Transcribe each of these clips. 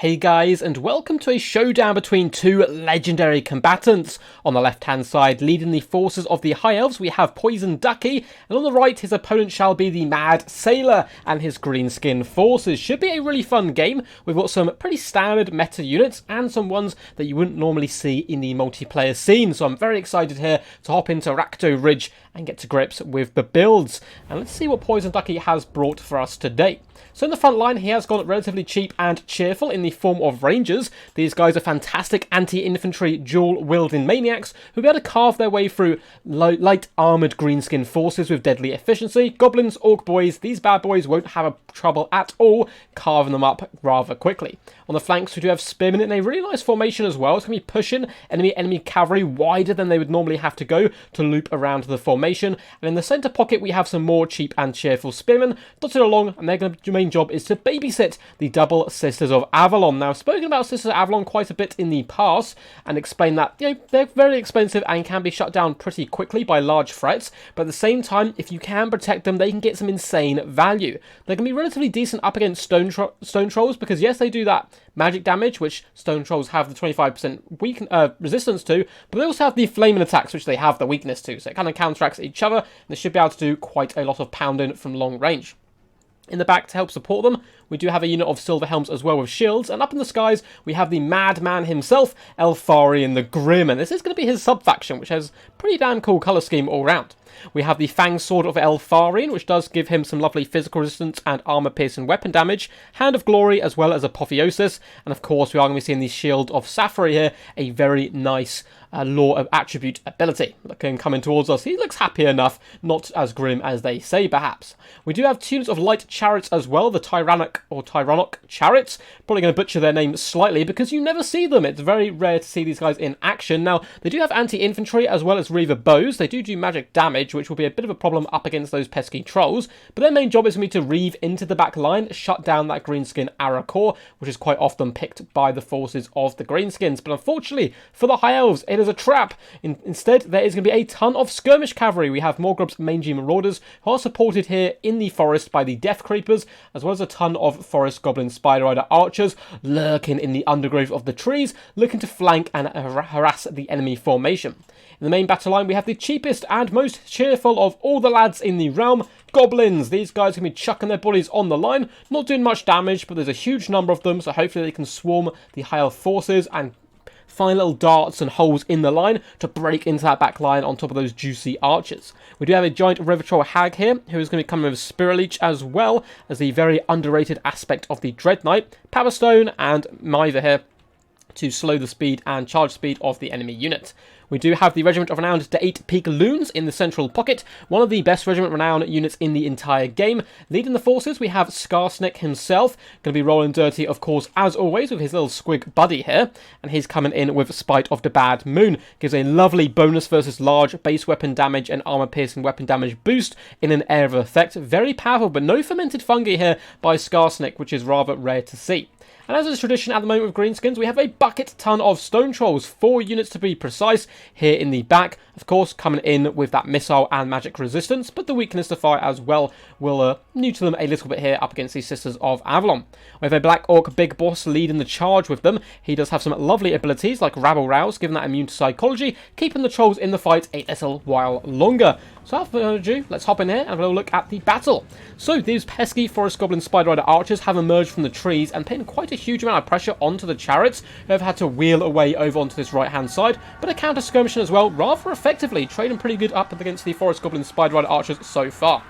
Hey guys, and welcome to a showdown between two legendary combatants. On the left-hand side, leading the forces of the High Elves, we have Poison Ducky, and on the right, his opponent shall be the Mad Sailor and his Greenskin forces. Should be a really fun game. We've got some pretty standard meta units and some ones that you wouldn't normally see in the multiplayer scene. So I'm very excited here to hop into Rakto Ridge and get to grips with the builds. And let's see what Poison Ducky has brought for us today. So in the front line, he has gone relatively cheap and cheerful in the form of Rangers. These guys are fantastic anti-infantry dual-wielding maniacs who'll be able to carve their way through light armoured greenskin forces with deadly efficiency. Goblins, Orc boys, these bad boys won't have trouble at all carving them up rather quickly. On the flanks, we do have Spearmen in a really nice formation as well. It's going to be pushing enemy cavalry wider than they would normally have to go to loop around the formation. And in the centre pocket, we have some more cheap and cheerful Spearmen dotted along, and their main job is to babysit the double Sisters of Avalon. Now, I've spoken about Sisters of Avalon quite a bit in the past and explained that they're very expensive and can be shut down pretty quickly by large threats. But at the same time, if you can protect them, they can get some insane value. They can be relatively decent up against stone trolls because yes, they do that magic damage, which stone trolls have the 25% resistance to, but they also have the flaming attacks, which they have the weakness to, so it kind of counteracts each other, and they should be able to do quite a lot of pounding from long range. In the back to help support them, we do have a unit of Silver Helms as well with shields, and up in the skies we have the madman himself, Elfarian the Grim, and this is going to be his sub-faction, which has pretty damn cool colour scheme all round. We have the Fang Sword of Elfarian, which does give him some lovely physical resistance and armor-piercing weapon damage, Hand of Glory as well as Apotheosis, and of course we are going to be seeing the Shield of Safari here, a very nice Law of Attribute ability that can come in towards us. He looks happy enough, not as grim as they say perhaps. We do have two units of light chariots as well, the Tyrannoc chariots. Probably going to butcher their name slightly because you never see them. It's very rare to see these guys in action. Now, they do have anti-infantry as well as Reaver bows. They do magic damage, which will be a bit of a problem up against those pesky trolls, but their main job is going to be to reave into the back line, shut down that Greenskin arrow core, which is quite often picked by the forces of the Greenskins. But unfortunately for the High Elves, it is a trap. Instead, there is going to be a ton of skirmish cavalry. We have Morgrub's mangy marauders who are supported here in the forest by the Death Creepers, as well as a ton of forest goblin spider rider archers lurking in the undergrowth of the trees, looking to flank and harass the enemy formation. In the main battle line, we have the cheapest and most cheerful of all the lads in the realm, Goblins. These guys can be chucking their bodies on the line, not doing much damage, but there's a huge number of them, so hopefully they can swarm the High Elf forces and find little darts and holes in the line to break into that back line on top of those juicy archers. We do have a giant River Troll Hag here, who is going to be coming with Spirit Leech as well as the very underrated aspect of the Dread Knight, Power Stone and Miver here to slow the speed and charge speed of the enemy unit. We do have the Regiment of Renowned to 8 Peak Loons in the central pocket, one of the best Regiment Renowned units in the entire game. Leading the forces, we have Skarsnik himself, going to be rolling dirty, of course, as always, with his little squig buddy here, and he's coming in with Spite of the Bad Moon. Gives a lovely bonus versus large base weapon damage and armor-piercing weapon damage boost in an area of effect. Very powerful, but no fermented fungi here by Skarsnik, which is rather rare to see. And as is tradition at the moment with Greenskins, we have a bucket ton of Stone Trolls, 4 units to be precise, here in the back. Of course, coming in with that missile and magic resistance, but the weakness to fire as well will neuter them a little bit here up against the Sisters of Avalon. We have a Black Orc Big Boss leading the charge with them. He does have some lovely abilities like Rabble Rouse, giving that immune to psychology, keeping the trolls in the fight a little while longer. So without further ado, let's hop in here and have a little look at the battle. So these pesky Forest Goblin Spider Rider archers have emerged from the trees and putting quite a huge amount of pressure onto the chariots, who have had to wheel away over onto this right hand side, but a counter skirmishing as well, rather effectively, trading pretty good up against the Forest Goblin Spider Rider archers so far.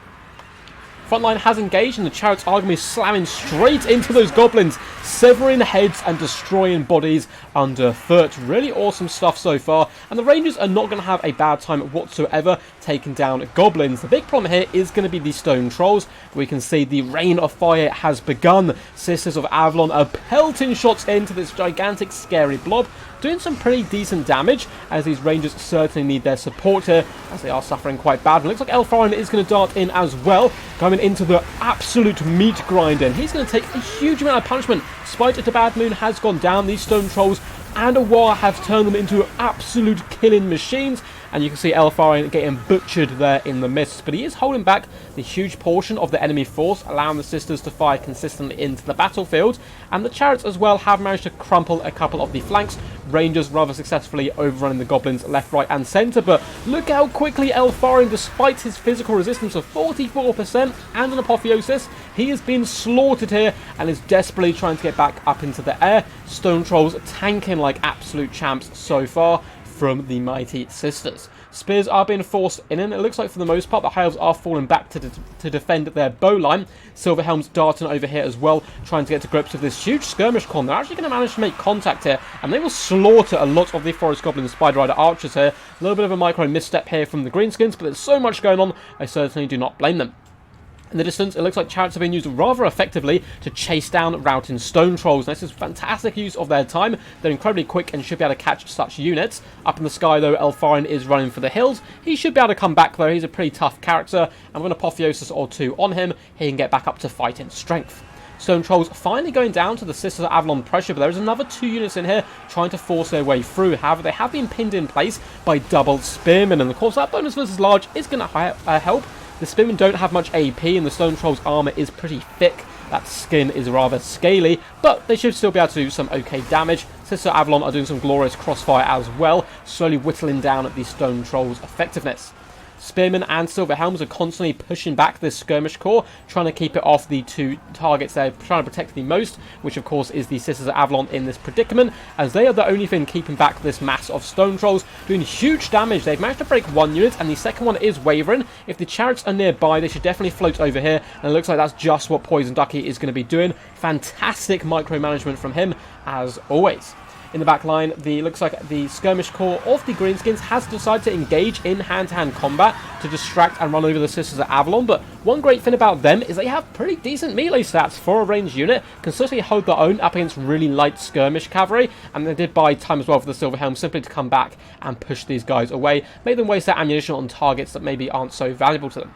Frontline has engaged and the chariots are going to be slamming straight into those goblins, severing heads and destroying bodies underfoot. Really awesome stuff so far, and the Rangers are not going to have a bad time whatsoever taking down goblins. The big problem here is going to be the Stone Trolls. We can see the Rain of Fire has begun. Sisters of Avalon are pelting shots into this gigantic scary blob, doing some pretty decent damage, as these Rangers certainly need their support here, as they are suffering quite bad. And it looks like Elfarian is going to dart in as well, coming into the absolute meat grinder, and he's going to take a huge amount of punishment. Spite of the Bad Moon has gone down. These Stone Trolls and a War have turned them into absolute killing machines. And you can see Elfarion getting butchered there in the midst. But he is holding back the huge portion of the enemy force, allowing the Sisters to fire consistently into the battlefield. And the Chariots as well have managed to crumple a couple of the flanks. Rangers rather successfully overrunning the Goblins left, right and centre. But look how quickly Elfarion, despite his physical resistance of 44% and an apotheosis, he has been slaughtered here and is desperately trying to get back up into the air. Stone Trolls tanking like absolute champs so far from the mighty Sisters. Spears are being forced in, and it looks like for the most part the High Elves are falling back to defend their bow line. Silverhelm's darting over here as well, trying to get to grips with this huge skirmish corn. They're actually going to manage to make contact here, and they will slaughter a lot of the Forest Goblin Spider Rider archers here. A little bit of a micro misstep here from the Greenskins, but there's so much going on, I certainly do not blame them. In the distance, it looks like Chariots have been used rather effectively to chase down routing Stone Trolls. And this is fantastic use of their time. They're incredibly quick and should be able to catch such units. Up in the sky, though, Elfarion is running for the hills. He should be able to come back, though. He's a pretty tough character. And with an apotheosis or two on him, he can get back up to fighting strength. Stone Trolls finally going down to the Sisters of Avalon pressure, but there is another 2 units in here trying to force their way through. However, they have been pinned in place by double Spearmen, and of course that bonus versus large is going to help. The Spearmen don't have much AP, and the Stone Troll's armor is pretty thick. That skin is rather scaly, but they should still be able to do some okay damage. Sisters of Avalon are doing some glorious crossfire as well, slowly whittling down at the Stone Troll's effectiveness. Spearmen and Silverhelms are constantly pushing back this skirmish corps, trying to keep it off the 2 targets they're trying to protect the most, which of course is the Sisters of Avalon in this predicament, as they are the only thing keeping back this mass of Stone Trolls, doing huge damage. They've managed to break 1 unit, and the second one is wavering. If the Chariots are nearby, they should definitely float over here, and it looks like that's just what Poison Ducky is going to be doing. Fantastic micromanagement from him, as always. In the back line, looks like the skirmish corps of the Greenskins has decided to engage in hand-to-hand combat to distract and run over the Sisters of Avalon, but one great thing about them is they have pretty decent melee stats for a ranged unit, can certainly hold their own up against really light skirmish cavalry, and they did buy time as well for the Silverhelm simply to come back and push these guys away, make them waste their ammunition on targets that maybe aren't so valuable to them.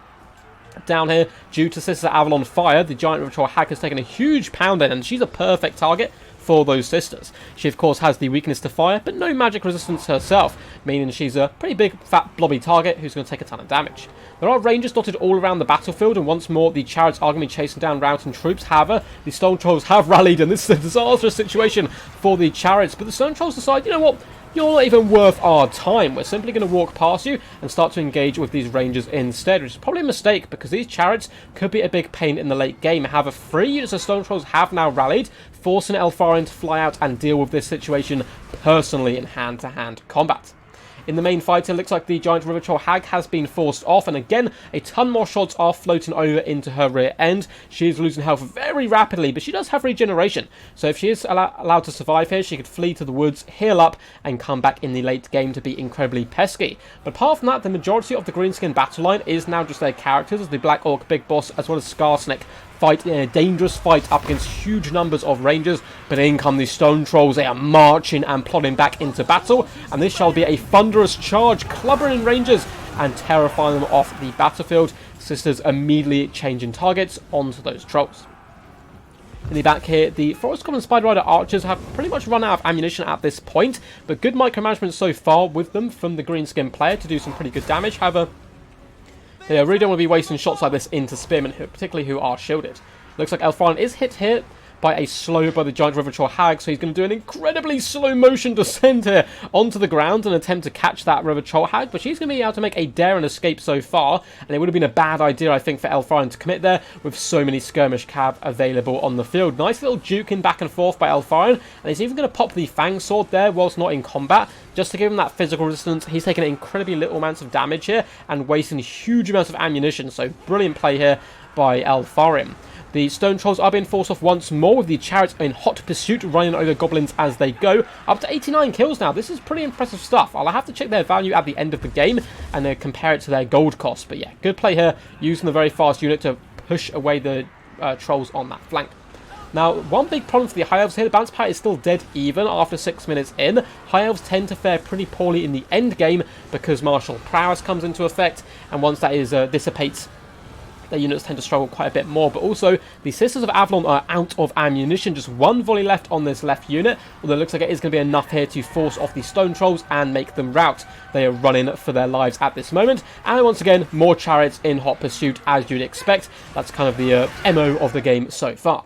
Down here, due to Sisters of Avalon fire, the Giant River Troll Hag has taken a huge pounding, and she's a perfect target for those Sisters. She of course has the weakness to fire, but no magic resistance herself, meaning she's a pretty big, fat, blobby target who's going to take a ton of damage. There are Rangers dotted all around the battlefield, and once more the Chariots are going to be chasing down routing troops. However, the Stone Trolls have rallied, and this is a disastrous situation for the Chariots, but the Stone Trolls decide, you know what, you're not even worth our time. We're simply going to walk past you and start to engage with these Rangers instead, which is probably a mistake because these Chariots could be a big pain in the late game. However, 3 units of Stone Trolls have now rallied, forcing Elfarion to fly out and deal with this situation personally in hand-to-hand combat. In the main fight, it looks like the Giant River Troll Hag has been forced off, and again, a ton more shots are floating over into her rear end. She is losing health very rapidly, but she does have regeneration, so if she is allowed to survive here, she could flee to the woods, heal up, and come back in the late game to be incredibly pesky. But apart from that, the majority of the Greenskin battle line is now just their characters, as the Black Orc Big Boss, as well as Skarsnik, fight in a dangerous fight up against huge numbers of Rangers, but in come the Stone Trolls. They are marching and plodding back into battle, and this shall be a thunderous charge, clubbering Rangers and terrifying them off the battlefield. Sisters immediately changing targets onto those Trolls. In the back here, the Forest Goblin Spider Rider archers have pretty much run out of ammunition at this point, but good micromanagement so far with them from the Greenskin player to do some pretty good damage. However, they really don't want to be wasting shots like this into Spearmen, particularly who are shielded. Looks like Elfarion is hit here by a slow by the Giant River Troll Hag, so he's going to do an incredibly slow motion descent here onto the ground and attempt to catch that River Troll Hag, but she's going to be able to make a daring escape so far, and it would have been a bad idea, I think, for Elfarion to commit there with so many skirmish cav available on the field. Nice little duking back and forth by Elfarion, and he's even going to pop the Fang Sword there whilst not in combat, just to give him that physical resistance. He's taking incredibly little amounts of damage here and wasting huge amounts of ammunition, so brilliant play here by Elfarion. The Stone Trolls are being forced off once more, with the Chariots in hot pursuit, running over goblins as they go. Up to 89 kills now. This is pretty impressive stuff. I'll have to check their value at the end of the game and then compare it to their gold cost. But yeah, good play here, using the very fast unit to push away the Trolls on that flank. Now, one big problem for the High Elves here, the bounce power is still dead even after 6 minutes in. High Elves tend to fare pretty poorly in the end game because martial prowess comes into effect, and once that is dissipates, their units tend to struggle quite a bit more. But also, the Sisters of Avalon are out of ammunition. Just one volley left on this left unit, although it looks like it is going to be enough here to force off the Stone Trolls and make them rout. They are running for their lives at this moment. And once again, more Chariots in hot pursuit, as you'd expect. That's kind of the MO of the game so far.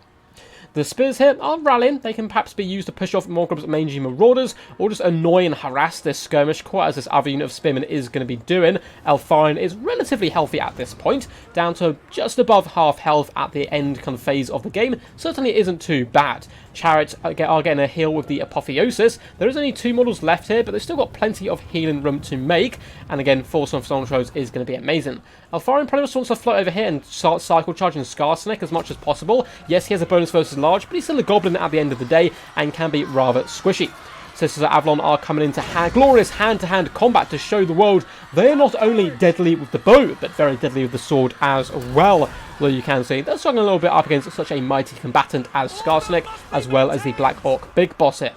The Spears here are rallying. They can perhaps be used to push off Morgrub's mangy Marauders, or just annoy and harass this Skirmish Corps, as this other unit of Spearmen is going to be doing. Elfarion is relatively healthy at this point, down to just above half health at the end kind of phase of the game. Certainly isn't too bad. Chariots are getting a heal with the Apotheosis. There is only 2 models left here, but they've still got plenty of healing room to make. And again, Force on Stone Trolls is going to be amazing. Elfarion probably just wants to float over here and start cycle charging Skarsnik as much as possible. Yes, he has a bonus versus large, but he's still a goblin at the end of the day and can be rather squishy. Sisters of Avalon are coming into glorious hand-to-hand combat to show the world they are not only deadly with the bow, but very deadly with the sword as well. Though you can see they're struggling a little bit up against such a mighty combatant as Skarsnik, as well as the Black Orc Big Boss here.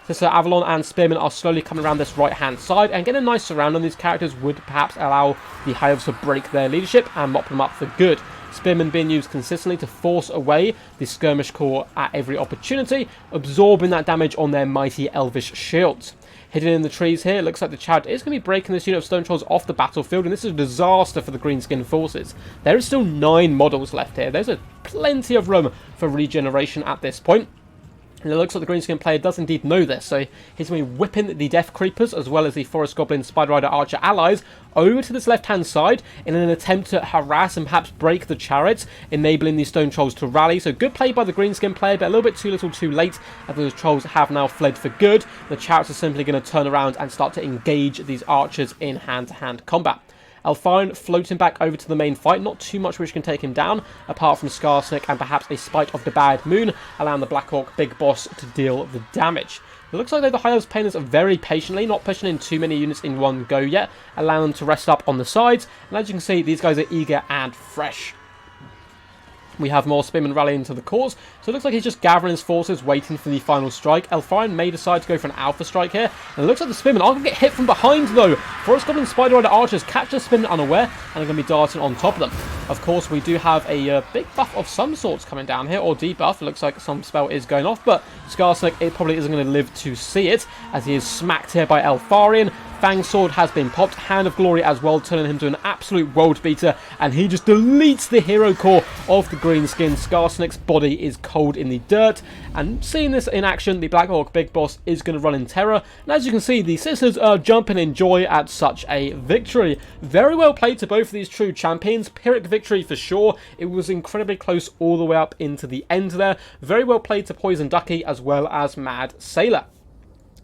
Sisters of Avalon and Spearmen are slowly coming around this right-hand side, and getting a nice surround on these characters would perhaps allow the High Elves to break their leadership and mop them up for good. Spearmen being used consistently to force away the Skirmish Corps at every opportunity, absorbing that damage on their mighty Elvish shields. Hidden in the trees here, it looks like the Chariot is going to be breaking this unit of Stone Trolls off the battlefield, and this is a disaster for the Greenskin forces. There is still 9 models left here. There's plenty of room for regeneration at this point. And it looks like the Greenskin player does indeed know this, so he's going to be whipping the Death Creepers as well as the Forest Goblin, Spider Rider, Archer allies over to this left-hand side in an attempt to harass and perhaps break the Chariots, enabling the Stone Trolls to rally. So good play by the Greenskin player, but a little bit too little too late, as those Trolls have now fled for good. The Chariots are simply going to turn around and start to engage these Archers in hand-to-hand combat. Elfarion floating back over to the main fight, not too much which can take him down, apart from Skarsnik and perhaps a Spite of the Bad Moon, allowing the Black Orc Big Boss to deal the damage. It looks like the High Elves playing this very patiently, not pushing in too many units in one go yet, allowing them to rest up on the sides, and as you can see, these guys are eager and fresh. We have more Spearmen rallying to the cause, so it looks like he's just gathering his forces, waiting for the final strike. Elfarion may decide to go for an Alpha Strike here, and it looks like the Spearmen are going to get hit from behind though. Forest Goblin, Spider Rider, Archers catch the Spearmen unaware, and are going to be darting on top of them. Of course, we do have a big buff of some sorts coming down here, or debuff. It looks like some spell is going off, but Skarsnik, it probably isn't going to live to see it, as he is smacked here by Elfarion. Fang Sword has been popped, Hand of Glory as well, turning him to an absolute world beater, and he just deletes the hero core of the Greenskin. Skarsnik's body is cold in the dirt, and seeing this in action, the Black Orc Big Boss is going to run in terror, and as you can see, the Sisters are jumping in joy at such a victory. Very well played to both of these true champions. Pyrrhic victory for sure. It was incredibly close all the way up into the end there. Very well played to Poison Ducky as well as Mad Sailor.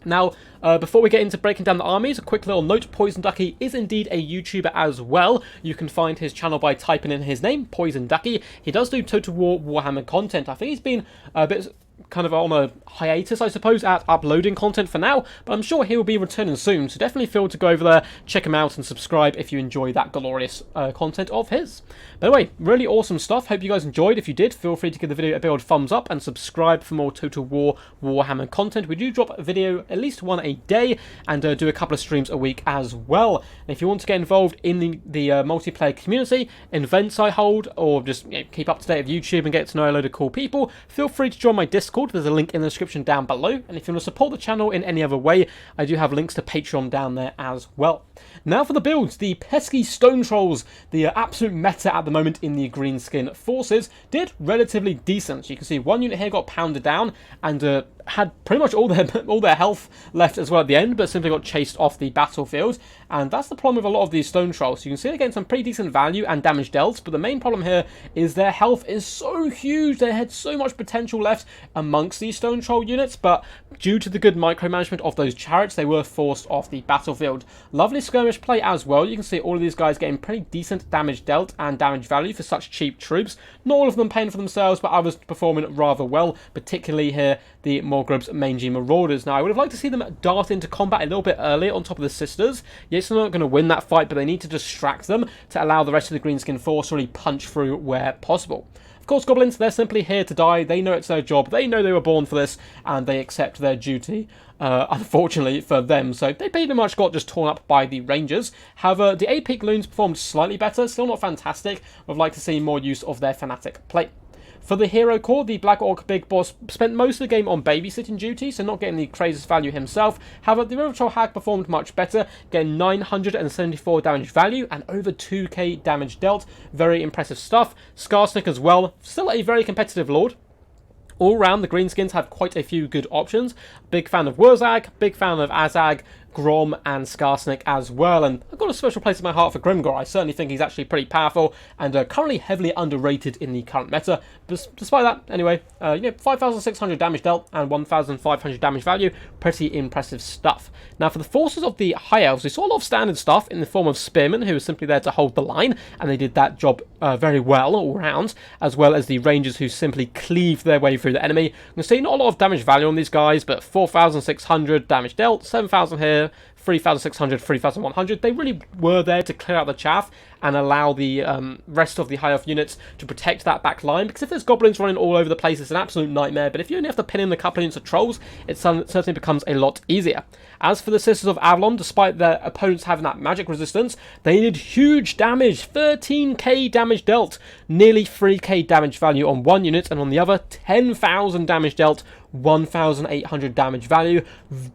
Now, before we get into breaking down the armies, a quick little note, Poison Ducky is indeed a YouTuber as well. You can find his channel by typing in his name, Poison Ducky. He does do Total War Warhammer content. I think he's been a bit kind of on a hiatus, I suppose, at uploading content for now, but I'm sure he will be returning soon, so definitely feel to go over there, check him out, and subscribe if you enjoy that glorious content of his. By the way, really awesome stuff. Hope you guys enjoyed. If you did, feel free to give the video a big old thumbs up and subscribe for more Total War Warhammer content. We do drop a video, at least one a day, and do a couple of streams a week as well. And if you want to get involved in the multiplayer community, events I hold, or just keep up to date with YouTube and get to know a load of cool people, feel free to join my Discord. There's a link in the description down below, and if you want to support the channel in any other way, I do have links to Patreon down there as well. Now for the builds. The pesky Stone Trolls, the absolute meta at the moment in the Greenskin forces, did relatively decent. You can see one unit here got pounded down and had pretty much all their health left as well at the end, but simply got chased off the battlefield. And that's the problem with a lot of these Stone Trolls. You can see they're getting some pretty decent value and damage dealt, but the main problem here is their health is so huge. They had so much potential left amongst these Stone Troll units, but due to the good micromanagement of those Chariots, they were forced off the battlefield. Lovely skirmish play as well. You can see all of these guys getting pretty decent damage dealt and damage value for such cheap troops. Not all of them paying for themselves, but others performing rather well, particularly here the Morgrub's mangy Marauders. Now, I would have liked to see them dart into combat a little bit earlier on top of the Sisters. Yes, they're not going to win that fight, but they need to distract them to allow the rest of the Greenskin force to really punch through where possible. Of course, goblins, they're simply here to die. They know it's their job. They know they were born for this, and they accept their duty, unfortunately for them. So they pretty much got just torn up by the Rangers. However, the 8-peak loons performed slightly better. Still not fantastic. I'd like to see more use of their Fanatic plate. For the hero core, the Black Orc Big Boss spent most of the game on babysitting duty, so not getting the craziest value himself. However, the River Troll Hag performed much better, getting 974 damage value and over 2k damage dealt. Very impressive stuff. Skarsnik as well, still a very competitive lord. All round, the Greenskins have quite a few good options. Big fan of Wurzag, big fan of Azag, Grom and Skarsnik as well, and I've got a special place in my heart for Grimgor. I certainly think he's actually pretty powerful and currently heavily underrated in the current meta. But despite that, anyway, 5,600 damage dealt and 1,500 damage value, pretty impressive stuff. Now for the forces of the High Elves, we saw a lot of standard stuff in the form of Spearmen, who were simply there to hold the line, and they did that job very well all round, as well as the Rangers who simply cleaved their way through the enemy. You can see not a lot of damage value on these guys, but 4,600 damage dealt, 7,000 here, 3,600, 3,100. They really were there to clear out the chaff and allow the rest of the high elf units to protect that back line, because if there's goblins running all over the place, it's an absolute nightmare. But if you only have to pin in a couple of units of trolls, it certainly becomes a lot easier. As for the Sisters of Avalon, despite their opponents having that magic resistance, they did huge damage, 13k damage dealt, nearly 3k damage value on one unit, and on the other, 10,000 damage dealt, 1,800 damage value.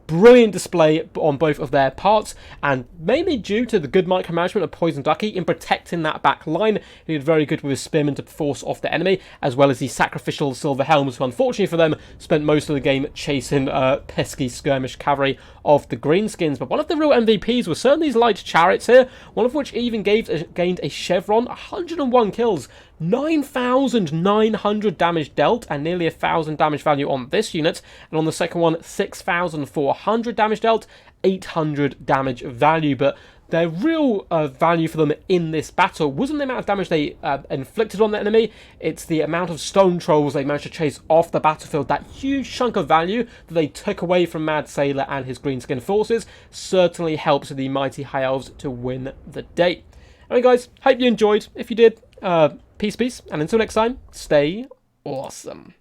Brilliant display on both of their parts, and mainly due to the good micromanagement of Poison Ducky in protecting that back line. He did very good with his spearmen to force off the enemy, as well as the sacrificial Silver Helms, who unfortunately for them spent most of the game chasing pesky skirmish cavalry of the Greenskins. But one of the real MVPs was certainly these light chariots here, one of which even gained a chevron, 101 kills, 9,900 damage dealt, and nearly 1,000 damage value on this unit. And on the second one, 6,400 damage dealt, 800 damage value. But their real value for them in this battle wasn't the amount of damage they inflicted on the enemy, it's the amount of stone trolls they managed to chase off the battlefield. That huge chunk of value that they took away from Mad Sailor and his Greenskin forces certainly helps the mighty High Elves to win the day. Anyway guys, hope you enjoyed. If you did, peace, and until next time, stay awesome.